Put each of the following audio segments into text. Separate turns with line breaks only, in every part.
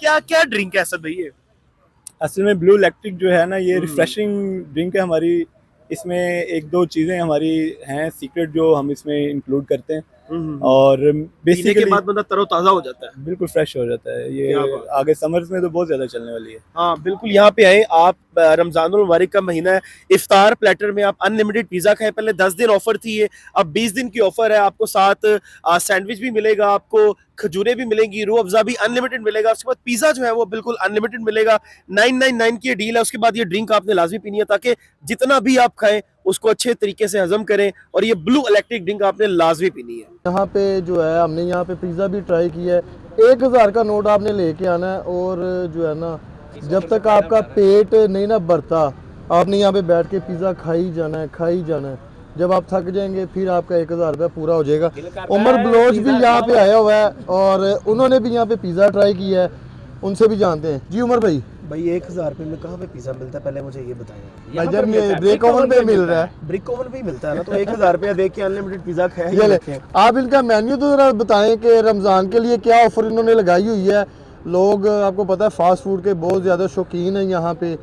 क्या क्या ड्रिंक है असद भाई ये?
असल में ब्लू इलेक्ट्रिक जो है ना, ये रिफ्रेशिंग ड्रिंक है हमारी। इसमें एक दो चीज़ें हमारी हैं सीक्रेट जो हम इसमें इंक्लूड करते हैं। और
पीने के
बेसिकली
बाद बंदा तरोताजा हो जाता है।
बिल्कुल फ्रेश हो जाता है ये।
क्या बात।
आगे समर्स में तो बहुत ज़्यादा चलने वाली है।
हाँ बिल्कुल, यहाँ पे आए आप। रमजानुल मुबारक का महीना है। इफ्तार प्लेटर में आप अनलिमिटेड पिज्जा खाए। पहले 10 दिन ऑफर थी ये, अब 20 दिन की ऑफर है। आपको साथ सैंडविच भी मिलेगा, आपको खजूरें भी मिलेंगी, रूह अफ़ज़ा भी अनलिमिटेड मिलेगा। उसके बाद पिज्जा जो है वो बिल्कुल अनलिमिटेड मिलेगा। 999 की ये डील है। उसके बाद ये ड्रिंक आपने लाजमी पीनी है ताकि जितना भी आप खाएं उसको अच्छे तरीके से हजम करें। और ये ब्लू इलेक्ट्रिक ड्रिंक आपने लाजमी पीनी है।
यहाँ पे जो है हमने यहाँ पे पिज़्ज़ा भी ट्राई किया है। 1000 का नोट आपने लेके आना है और जो है ना, जब तक आपका पेट नहीं ना भरता, आपने यहाँ पे बैठ के पिज़्ज़ा खाई जाना है, खाई जाना है। जब आप थक जाएंगे फिर आपका 1000 रुपया पूरा हो जाएगा। उमर बलोच भी यहाँ पे आया हुआ है और उन्होंने भी यहाँ पे पिज़्ज़ा ट्राई किया है, उनसे भी जानते हैं। जी उमर भाई,
1000 रुपये में कहाँ पे पिज़्ज़ा मिलता है, पहले मुझे ये बताएं।
भाईजान में ब्रेक ओवन पे मिल रहा है।
ब्रिक ओवन पे ही मिलता है ना, तो 1000 रुपया दे के अनलिमिटेड पिज़्ज़ा खाया
ये ले, आप इनका मेन्यू तो जरा बताएं कि रमज़ान के लिए क्या ऑफर इन्होंने लगाई हुई है। लोग आपको पता है फास्ट फूड के बहुत ज़्यादा शौकीन है यहाँ पे।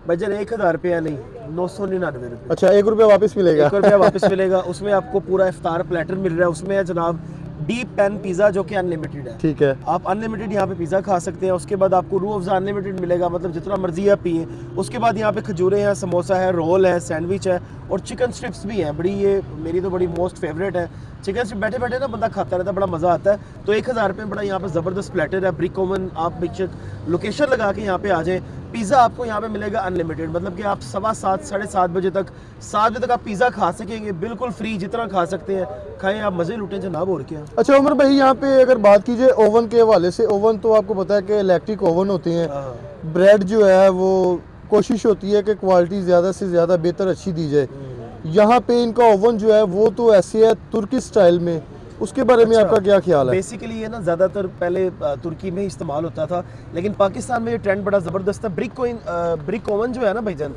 भाईजान 1000 रुपया नहीं, 999 रुपये।
अच्छा, 1 रुपया वापस मिलेगा।
1 रुपया वापस मिलेगा। उसमें आपको पूरा इफ्तार प्लेटर मिल रहा है। उसमें है जनाब डीप पैन पिज़्ज़ा जो कि अनलिमिटेड है।
ठीक है,
आप अनलिमिटेड यहाँ पे पिज़्ज़ा खा सकते हैं। उसके बाद आपको रूह अफ़ज़ा अनलिमिटेड मिलेगा, मतलब जितना मर्जी आप पिए। उसके बाद यहाँ पे खजूरें हैं, समोसा है, रोल है, सैंडविच है और चिकन स्ट्रिप्स भी हैं। बड़ी ये मेरी तो बड़ी मोस्ट फेवरेट है। चिकन स्ट्रिप बैठे बैठे ना बंदा खाता रहता है, बड़ा मज़ा आता है। तो 1000 रुपये में बड़ा यहाँ पे ज़बरदस्त प्लेटर है। ब्रिक ओवन, आप बेशक लोकेशन लगा के यहाँ पे आ जाएँ। पिज़्ज़ा आपको यहाँ पे मिलेगा अनलिमिटेड, मतलब कि आप 7:15 7:30 बजे तक 7 बजे तक आप पिज़्ज़ा खा सकेंगे बिल्कुल फ्री। जितना खा सकते हैं खाएं, आप मज़े लूटें जनाब। और क्या।
अच्छा उमर भाई, यहाँ पे अगर बात कीजिए ओवन के हवाले से, ओवन तो आपको पता है कि इलेक्ट्रिक ओवन होते हैं। ब्रेड जो है वो कोशिश होती है कि क्वालिटी ज़्यादा से ज़्यादा बेहतर अच्छी दी जाए। यहाँ पे इनका ओवन जो है वो तो ऐसे है तुर्की स्टाइल में, उसके बारे में आपका क्या ख्याल है?
बेसिकली ये ना ज़्यादातर पहले तुर्की में ही इस्तेमाल होता था, लेकिन पाकिस्तान में ये ट्रेंड बड़ा ज़बरदस्त है। ब्रिक ओवन जो है ना भाईजान,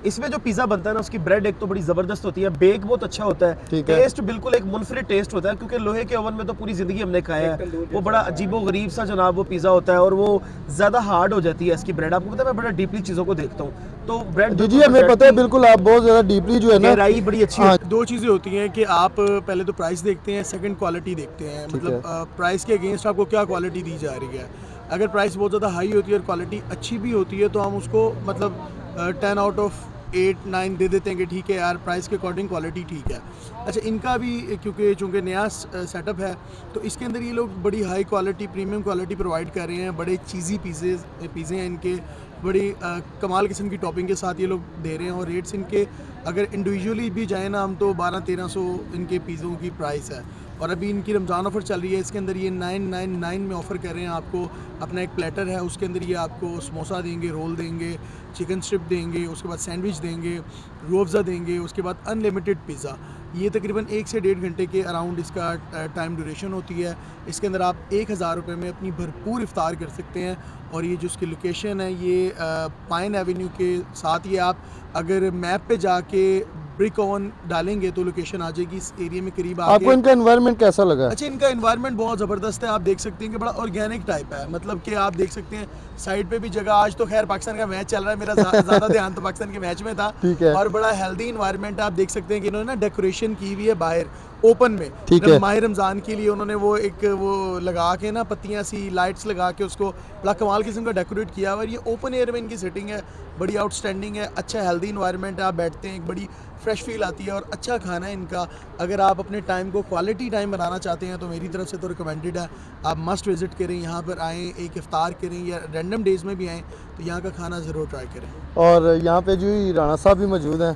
इसमें जो पिज़्ज़ा बनता है ना, उसकी ब्रेड एक तो बड़ी ज़बरदस्त होती है, बेक बहुत अच्छा होता है, टेस्ट बिल्कुल एक मुनफरिद टेस्ट होता है। क्योंकि लोहे के ओवन में तो पूरी ज़िंदगी हमने खाया है, वो बड़ा अजीबो गरीब सा जनाब वो पिज़्ज़ा होता है और वो ज़्यादा हार्ड हो जाती है इसकी ब्रेड। आपको पता है मैं बड़ा डीपली चीज़ों को देखता हूँ, तो ब्रेड
जी हमें पता है बिल्कुल, आप बहुत ज़्यादा डीपली जो है ना,
गहराई बड़ी अच्छी है।
दो चीज़ें होती हैं कि आप पहले तो प्राइस देखते हैं, सेकंड क्वालिटी देखते हैं। मतलब प्राइस के अगेंस्ट आपको क्या क्वालिटी दी जा रही है। अगर प्राइस बहुत ज़्यादा हाई होती है और क्वालिटी अच्छी भी होती है तो हम उसको मतलब 10 आउट ऑफ 8-9 दे देते हैं कि ठीक है यार, प्राइस के अकॉर्डिंग क्वालिटी ठीक है। अच्छा, इनका भी क्योंकि चूँकि नया सेटअप है तो इसके अंदर ये लोग बड़ी high quality premium quality provide कर रहे हैं। बड़े चीज़ी पिज़्ज़े हैं इनके, बड़ी कमाल किस्म की टॉपिंग के साथ ये लोग दे रहे हैं। और रेट्स इनके अगर इंडिविजुअली भी जाए ना हम, तो 1200-1300 इनके पिज़्ज़ों की प्राइस है। और अभी इनकी रमज़ान ऑफ़र चल रही है, इसके अंदर ये 999 में ऑफ़र कर रहे हैं आपको। अपना एक प्लेटर है, उसके अंदर ये आपको समोसा देंगे, रोल देंगे, चिकन स्ट्रिप देंगे, उसके बाद सैंडविच देंगे, रूह अफ़ज़ा देंगे, उसके बाद अनलिमिटेड पिज़्ज़ा। ये तकरीबन 1 से 1.5 घंटे के अराउंड इसका टाइम ड्यूरेशन होती है। इसके अंदर आप 1000 रुपये में अपनी भरपूर इफ्तार कर सकते हैं। और ये जो इसकी लोकेशन है ये पाइन एवेन्यू के साथ, ये आप अगर मैप पे जाके ब्रिक ओवन डालेंगे तो लोकेशन आ जाएगी इस एरिया में करीब आगे।
आपको इनका एनवायरनमेंट कैसा लगा?
अच्छा, इनका एनवायरनमेंट बहुत ज़बरदस्त है। आप देख सकते हैं कि बड़ा ऑर्गेनिक टाइप है, मतलब कि आप देख सकते हैं साइड पे भी जगह। आज तो खैर पाकिस्तान का मैच चल रहा है, मेरा ज़्यादा ध्यान तो पाकिस्तान के मैच में था। और बड़ा हेल्दी इन्वायरमेंट आप देख सकते हैं कि इन्होंने ना डेकोरेशन की हुई है बाहर ओपन में। माह रमज़ान के लिए उन्होंने वो एक वो लगा के ना पत्तियाँ सी लाइट्स लगा के उसको बड़ा कमाल किस्म का डेकोरेट किया हुआ है। ये ओपन एयर में इनकी सेटिंग है, बड़ी आउटस्टैंडिंग है। अच्छा हेल्दी इन्वायरमेंट है, आप बैठते हैं, एक बड़ी फ्रेश फील आती है और अच्छा खाना है इनका। अगर आप अपने टाइम को क्वालिटी टाइम बनाना चाहते हैं तो मेरी तरफ से तो रिकमेंडेड है, आप मस्ट विज़िट करें, यहाँ पर आएँ, एक इफ्तार करें या रैंडम डेज़ में भी आएँ तो यहाँ का खाना ज़रूर ट्राई करें।
और यहाँ पे जो राणा साहब भी मौजूद हैं,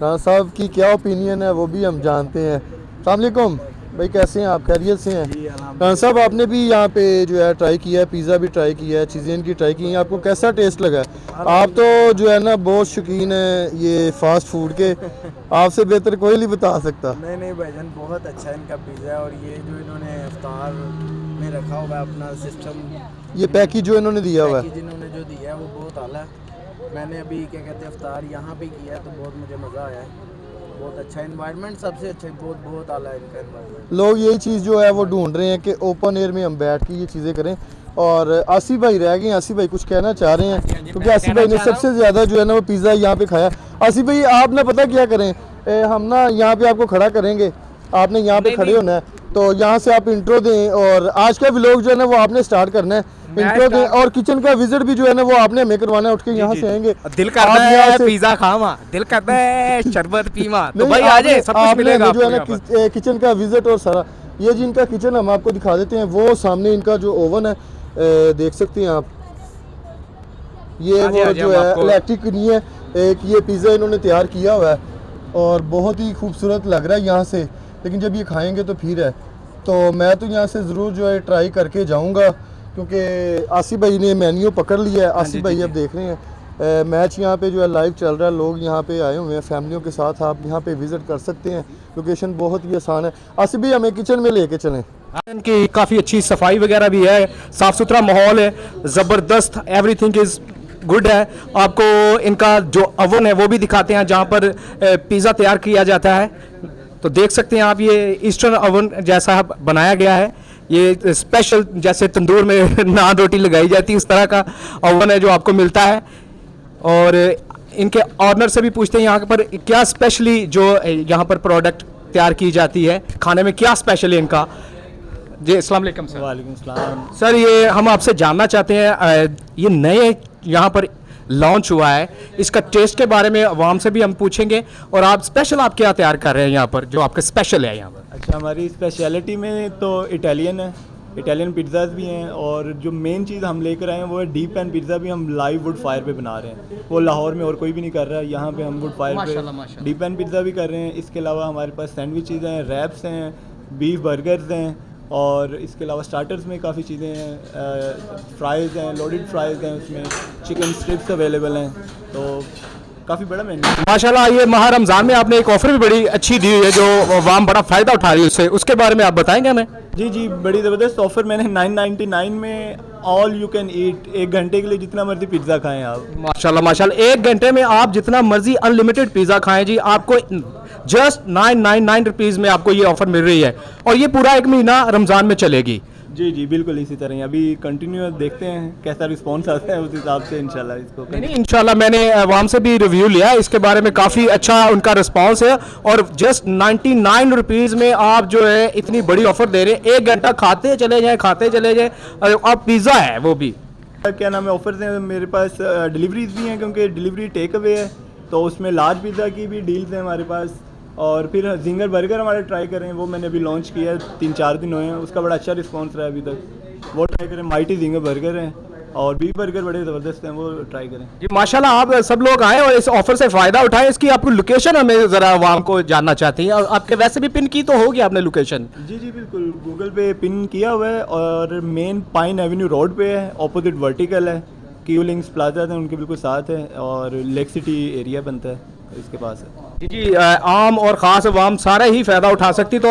राणा साहब की क्या ओपिनियन है वो भी हम जानते हैं। अस्सलाम वालेकुम भाई, कैसे हैं आप? खैरियत से हैं? राणा साहब, आपने भी यहाँ पे जो है ट्राई किया है, पिज़्ज़ा भी ट्राई किया है, चीज़ें इनकी ट्राई की हैं, आपको कैसा टेस्ट लगा? आप तो जो है ना बहुत शौकीन है ये फास्ट फूड के, आपसे बेहतर कोई नहीं बता सकता।
नहीं भाईजान, बहुत अच्छा है इनका पिज़्ज़ा। और ये जो इन्होंने इफ्तार में रखा हुआ है अपना सिस्टम,
ये पैकेज जो इन्होंने दिया हुआ है,
इन्होंने जो दिया है वो बहुत आला है। मैंने अभी क्या कहते हैं इफ्तार यहाँ पे किया है तो बहुत मुझे मज़ा आया है। बहुत अच्छा इन्वायरमेंट, सबसे अच्छा बहुत आला है इनका इन्वायरमेंट।
लोग यही चीज़ जो है वो ढूंढ रहे हैं कि ओपन एयर में हम बैठ के ये चीज़ें करें। और आसिफ भाई रह गए हैं। आसिफ भाई कुछ कहना चाह रहे हैं क्योंकि आसिफ भाई ने सबसे ज़्यादा जो है ना वो पिज़्ज़ा यहाँ पे खाया। आसिफ भाई आप ना पता क्या करें, हम ना यहाँ पे आपको खड़ा करेंगे, आपने यहाँ पे खड़े होना है, तो यहाँ से आप इंट्रो दें और आज का व्लॉग जो है ना वो आपने स्टार्ट करना है, इंट्रो दें और किचन का विजिट भी जो है ना वो आपने हमें करवाना है। उठ के यहाँ से आएंगे,
दिल करता है पिज़्ज़ा खावा, दिल करता है शरबत पीवा, तो भाई आ जाए, सब कुछ मिलेगा
जो है ना किचन का विजिट और सारा। ये जी इनका किचन हम आपको दिखा देते हैं, वो सामने इनका जो ओवन है देख सकते हैं आप, ये वो जो है इलेक्ट्रिक नहीं है, एक ये पिज़्ज़ा इन्होंने तैयार किया हुआ है और बहुत ही खूबसूरत लग रहा है यहाँ से, लेकिन जब ये खाएंगे तो फिर है, तो मैं तो यहाँ से ज़रूर जो है ट्राई करके जाऊँगा क्योंकि आसिफ भाई ने मेन्यू पकड़ लिया है। आसिफ भाई अब देख रहे हैं मैच यहाँ पे जो है लाइव चल रहा है, लोग यहाँ पे आए हुए हैं फैमिलियों के साथ, आप यहाँ पे विज़िट कर सकते हैं, लोकेशन बहुत ही आसान है। आसिफ भाई हमें किचन में लेके चलें।
इनकी काफ़ी अच्छी सफाई वगैरह भी है, साफ़ सुथरा माहौल है, ज़बरदस्त, एवरीथिंग इज़ गुड है। आपको इनका जो ओवन है वो भी दिखाते हैं जहाँ पर पिज़्ज़ा तैयार किया जाता है, तो देख सकते हैं आप, ये ईस्टर्न ओवन जैसा बनाया गया है, ये स्पेशल जैसे तंदूर में नान रोटी लगाई जाती है उस तरह का ओवन है जो आपको मिलता है। और इनके ऑनर से भी पूछते हैं यहाँ पर क्या स्पेशली जो यहाँ पर प्रोडक्ट तैयार की जाती है, खाने में क्या स्पेशल है इनका। जी अस्सलाम वालेकुम सर।
वालेकुम सलाम
सर ये हम आपसे जानना चाहते हैं, ये नए यहाँ पर लॉन्च हुआ है, इसका टेस्ट के बारे में आवाम से भी हम पूछेंगे, और आप स्पेशल आप क्या तैयार कर रहे हैं यहाँ पर जो आपका स्पेशल है यहाँ पर।
अच्छा, हमारी स्पेशलिटी में तो इटालियन है, इटालियन पिज़्ज़ाज़ भी हैं, और जो मेन चीज़ हम लेकर आए हैं वो है डीप पैन पिज़्ज़ा भी हम लाइव वुड फायर पे बना रहे हैं, वो लाहौर में और कोई भी नहीं कर रहा है, यहाँ पे हम वुड फायर पे डीप पैन पिज़्ज़ा भी कर रहे हैं। इसके अलावा हमारे पास सैंडविचेज़ हैं, रैप्स हैं, बीफ बर्गर्स हैं, और इसके अलावा स्टार्टर्स में काफ़ी चीज़ें हैं, फ्राइज़ हैं, लोडेड फ्राइज़ हैं, उसमें चिकन स्ट्रिप्स अवेलेबल हैं, तो काफ़ी बड़ा मेन्यू।
माशाल्लाह, ये माह रमज़ान में आपने एक ऑफ़र भी बड़ी अच्छी दी हुई है जो आवाम बड़ा फ़ायदा उठा रही है उससे, उसके बारे में आप बताएंगे हमें।
जी, बड़ी ज़बरदस्त ऑफ़र मैंने 999 में ऑल यू कैन ईट, 1 घंटे के लिए जितना मर्जी पिज़्ज़ा खाएं आप।
माशाल्लाह 1 घंटे में आप जितना मर्जी अनलिमिटेड पिज़्ज़ा खाएं जी, आपको जस्ट 999 रुपीज़ में आपको ये ऑफ़र मिल रही है, और ये पूरा 1 महीना रमज़ान में चलेगी।
जी बिल्कुल इसी तरह ही अभी कंटिन्यू देखते हैं कैसा रिस्पांस आता है, उस हिसाब से इंशाल्लाह इसको
नहीं इंशाल्लाह, मैंने आवाम से भी रिव्यू लिया इसके बारे में, काफ़ी अच्छा उनका रिस्पांस है, और जस्ट 99 रुपीज़ में आप जो है इतनी बड़ी ऑफ़र दे रहे हैं, 1 घंटा खाते चले जाएँ, और पिज़्ज़ा है वो भी।
क्या नाम है, ऑफर्स हैं मेरे पास, डिलीवरीज भी हैं क्योंकि डिलीवरी टेक अवे है, तो उसमें लार्ज पिज़्ज़ा की भी डील्स हैं हमारे पास, और फिर जिंगर बर्गर हमारे ट्राई करें, वो मैंने अभी लॉन्च किया है, 3-4 दिन हुए हैं, उसका बड़ा अच्छा रिस्पांस रहा है अभी तक, वो ट्राई करें। माइटी जिंगर बर्गर हैं और बीफ बर्गर बड़े ज़बरदस्त हैं, वो ट्राई करें।
जी माशाल्लाह, आप सब लोग आए और इस ऑफर से फ़ायदा उठाएं। इसकी आपको लोकेशन हमें ज़रा आवाम को जानना चाहते हैं, और आपके वैसे भी पिन की तो होगी आपने लोकेशन।
जी बिल्कुल, गूगल पे पिन किया हुआ है, और मेन पाइन एवेन्यू रोड पे है, ऑपोजिट वर्टिकल है, क्यू लिंक्स प्लाजा है उनके बिल्कुल साथ है, और लेक सिटी एरिया बनता है इसके पास है।
जी आम और ख़ास आवाम सारे ही फ़ायदा उठा सकती, तो